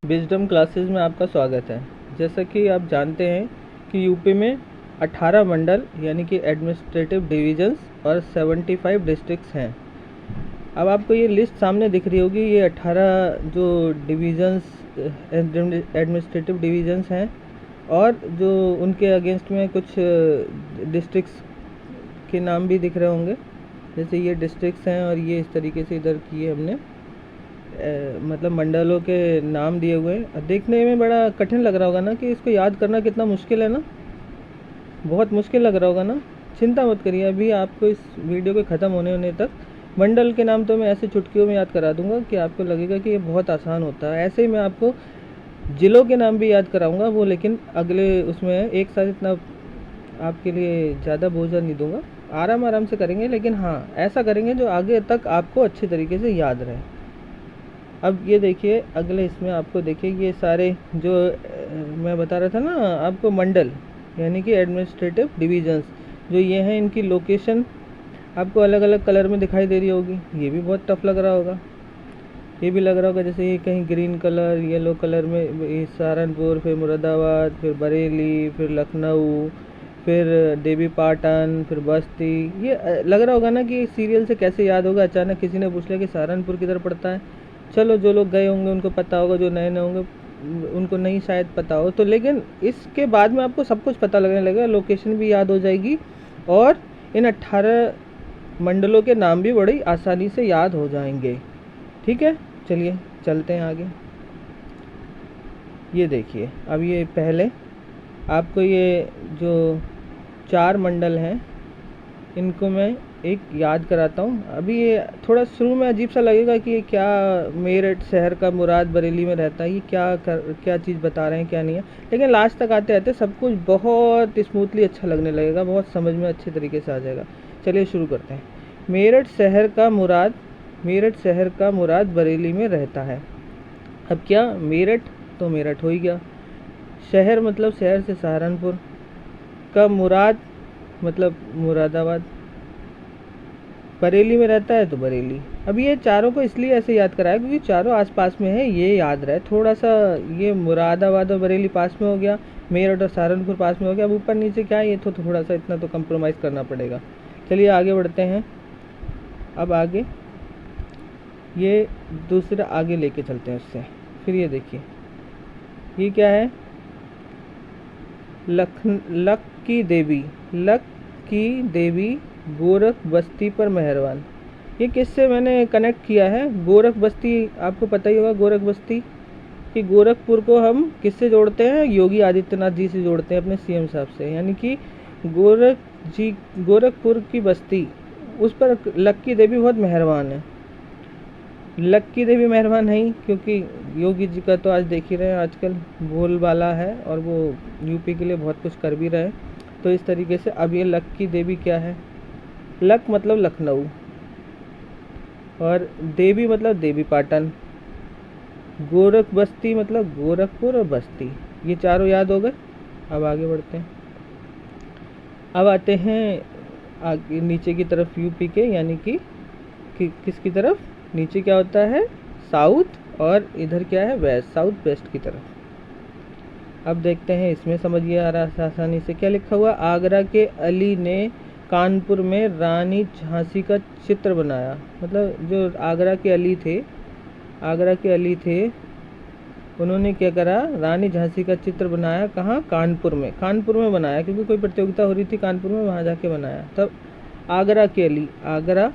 Wisdom classes में आपका स्वागत है। जैसा कि आप जानते हैं कि यूपी में 18 मंडल यानी कि एडमिनिस्ट्रेटिव डिवीजन्स और 75 डिस्ट्रिक्ट्स हैं। अब आपको ये लिस्ट सामने दिख रही होगी। ये 18 जो डिवीजन्स एडमिनिस्ट्रेटिव डिवीजन्स हैं और जो उनके अगेंस्ट में कुछ डिस्ट्रिक्ट्स के नाम भी दिख रहे होंगे। जैसे ये डिस्ट्रिक्ट्स हैं और ये इस तरीके से इधर किए हमने मतलब मंडलों के नाम दिए हुए हैं। देखने में बड़ा कठिन लग रहा होगा ना कि इसको याद करना कितना मुश्किल है ना, बहुत मुश्किल लग रहा होगा ना। चिंता मत करिए, अभी आपको इस वीडियो के ख़त्म होने तक मंडल के नाम तो मैं ऐसे चुटकियों में याद करा दूंगा कि आपको लगेगा कि ये बहुत आसान होता है। ऐसे ही मैं आपको ज़िलों के नाम भी याद कराऊंगा, वो लेकिन अगले उसमें एक साथ इतना आपके लिए ज़्यादा बोझा नहीं दूंगा, आराम आराम से करेंगे। लेकिन हाँ, ऐसा करेंगे जो आगे तक आपको अच्छे तरीके से याद रहे। अब ये देखिए अगले इसमें आपको देखिए ये सारे जो मैं बता रहा था ना आपको, मंडल यानी कि एडमिनिस्ट्रेटिव डिवीजन्स जो ये हैं, इनकी लोकेशन आपको अलग अलग कलर में दिखाई दे रही होगी। ये भी बहुत टफ लग रहा होगा, ये भी लग रहा होगा जैसे ये कहीं ग्रीन कलर, येलो कलर में सहारनपुर, फिर मुरादाबाद, फिर बरेली, फिर लखनऊ, फिर देवी पाटन, फिर बस्ती। ये लग रहा होगा ना कि सीरियल से कैसे याद होगा। अचानक किसी ने पूछ लिया कि सहारनपुर किधर पड़ता है। चलो जो लोग गए होंगे उनको पता होगा, जो नए नए होंगे उनको नहीं शायद पता हो। तो लेकिन इसके बाद में आपको सब कुछ पता लगने लगेगा, लोकेशन भी याद हो जाएगी और इन 18 मंडलों के नाम भी बड़ी आसानी से याद हो जाएंगे। ठीक है, चलिए चलते हैं आगे। ये देखिए अब ये पहले आपको ये जो 4 मंडल हैं इनको मैं एक याद कराता हूँ। अभी ये थोड़ा शुरू में अजीब सा लगेगा कि ये क्या, मेरठ शहर का मुराद बरेली में रहता है, ये क्या चीज़ बता रहे हैं क्या नहीं है। लेकिन लास्ट तक आते आते सब कुछ बहुत स्मूथली अच्छा लगने लगेगा, बहुत समझ में अच्छे तरीके से आ जाएगा। चलिए शुरू करते हैं। मेरठ शहर का मुराद बरेली में रहता है। अब क्या, मेरठ तो मेरठ हो ही गया, शहर मतलब शहर से सहारनपुर, का मुराद मतलब मुरादाबाद, बरेली में रहता है तो बरेली। अब ये चारों को इसलिए ऐसे याद कराया क्योंकि चारों आसपास में है, ये याद रहे थोड़ा सा। ये मुरादाबाद और बरेली पास में हो गया, मेरठ और सहारनपुर पास में हो गया। अब ऊपर नीचे क्या है, ये तो थोड़ा सा इतना तो कंप्रोमाइज़ करना पड़ेगा। चलिए आगे बढ़ते हैं। अब आगे ये दूसरा आगे लेके चलते हैं उससे। फिर ये देखिए ये क्या है, लक की देवी गोरख बस्ती पर मेहरबान। ये किससे मैंने कनेक्ट किया है, गोरख बस्ती आपको पता ही होगा। गोरख बस्ती कि गोरखपुर को हम किससे जोड़ते हैं, योगी आदित्यनाथ जी से जोड़ते हैं, अपने सीएम साहब से। यानी कि गोरखपुर की बस्ती, उस पर लक की देवी बहुत मेहरबान है। लक की देवी मेहरबान नहीं क्योंकि योगी जी का तो आज देख ही रहे हैं, आजकल बोलबाला है और वो यूपी के लिए बहुत कुछ कर भी रहे हैं। तो इस तरीके से अब ये लक की देवी क्या है, लक मतलब लखनऊ और देवी मतलब देवी पाटन, गोरख बस्ती मतलब गोरखपुर और बस्ती। ये चारों याद हो गए। अब आगे बढ़ते हैं। अब आते हैं आगे नीचे की तरफ, यूपी के, यानी कि किसकी तरफ, नीचे क्या होता है साउथ और इधर क्या है वेस्ट, साउथ वेस्ट की तरफ। अब देखते हैं इसमें समझिए आ रहा है आसानी से। क्या लिखा हुआ, आगरा के अली ने कानपुर में रानी झांसी का चित्र बनाया। मतलब जो आगरा के अली थे उन्होंने क्या करा, रानी झांसी का चित्र बनाया। कहाँ, कानपुर में बनाया क्योंकि कोई प्रतियोगिता हो रही थी कानपुर में, वहाँ जाके बनाया। तब आगरा के अली, आगरा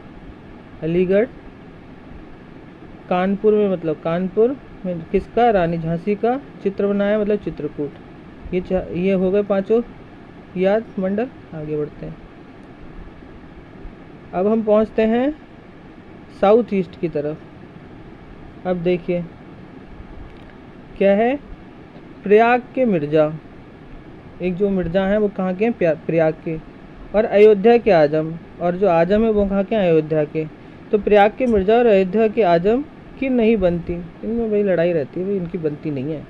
अलीगढ़, कानपुर में मतलब कानपुर में किसका, रानी झांसी का चित्र बनाया मतलब चित्रकूट। ये हो गए 5 याद मंडल। आगे बढ़ते हैं। अब हम पहुंचते हैं साउथ ईस्ट की तरफ। अब देखिए क्या है, प्रयाग के मिर्ज़ा, एक जो मिर्ज़ा हैं वो कहाँ के हैं, प्रयाग के, और अयोध्या के आजम, और जो आजम है वो कहाँ के हैं, अयोध्या के। तो प्रयाग के मिर्ज़ा और अयोध्या के आजम की नहीं बनती, इनमें भाई लड़ाई रहती है, भाई इनकी बनती नहीं है।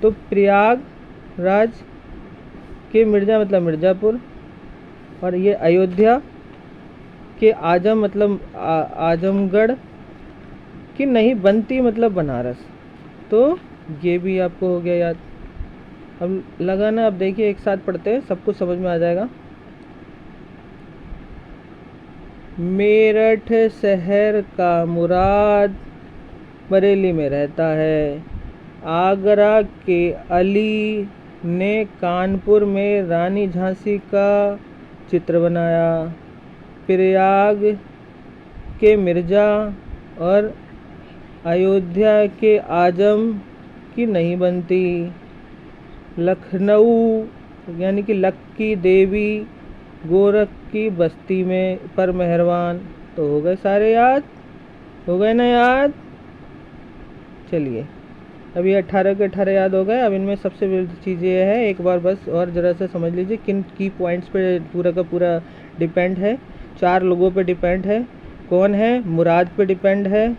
तो प्रयागराज के मिर्ज़ा मतलब मिर्ज़ापुर, और ये अयोध्या के आजम मतलब आजमगढ़ की नहीं बनती मतलब बनारस। तो ये भी आपको हो गया याद। अब लगाना, अब देखिए एक साथ पढ़ते हैं, सब कुछ समझ में आ जाएगा। मेरठ शहर का मुराद बरेली में रहता है। आगरा के अली ने कानपुर में रानी झांसी का चित्र बनाया। प्रयाग के मिर्ज़ा और अयोध्या के आजम की नहीं बनती। लखनऊ यानी कि लक्की देवी गोरख की बस्ती में पर मेहरबान। तो हो गए सारे याद, हो गए ना याद। चलिए अब ये 18 के 18 याद हो गए। अब इनमें सबसे बड़ी चीज़ ये है, एक बार बस और ज़रा सा समझ लीजिए किन की पॉइंट्स पे पूरा का पूरा डिपेंड है। 4 लोगों पे डिपेंड है। कौन है? मुराद पे डिपेंड है,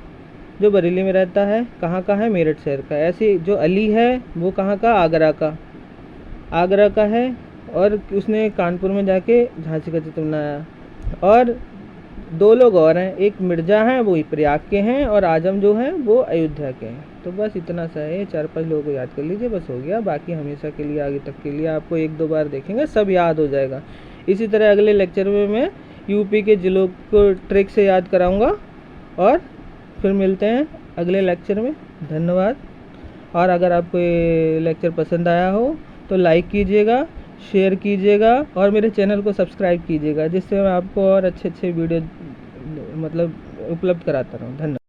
जो बरेली में रहता है। कहाँ का है? मेरठ शहर का। ऐसे जो अली है वो कहाँ का? आगरा का, आगरा का है। और उसने कानपुर में जाके झांसी का चित्र बनाया। और 2 लोग और हैं, एक मिर्ज़ा हैं वो प्रयाग के हैं, और आजम जो हैं वो अयोध्या के हैं। तो बस इतना सा है, 4-5 लोगों को याद कर लीजिए, बस हो गया। बाकी हमेशा के लिए, आगे तक के लिए आपको 1-2 बार देखेंगे सब याद हो जाएगा। इसी तरह अगले लेक्चर में मैं यूपी के ज़िलों को ट्रिक से याद कराऊंगा। और फिर मिलते हैं अगले लेक्चर में। धन्यवाद। और अगर आपको ये लेक्चर पसंद आया हो तो लाइक कीजिएगा, शेयर कीजिएगा और मेरे चैनल को सब्सक्राइब कीजिएगा, जिससे मैं आपको और अच्छे वीडियो मतलब उपलब्ध कराता रहूँ। धन्यवाद।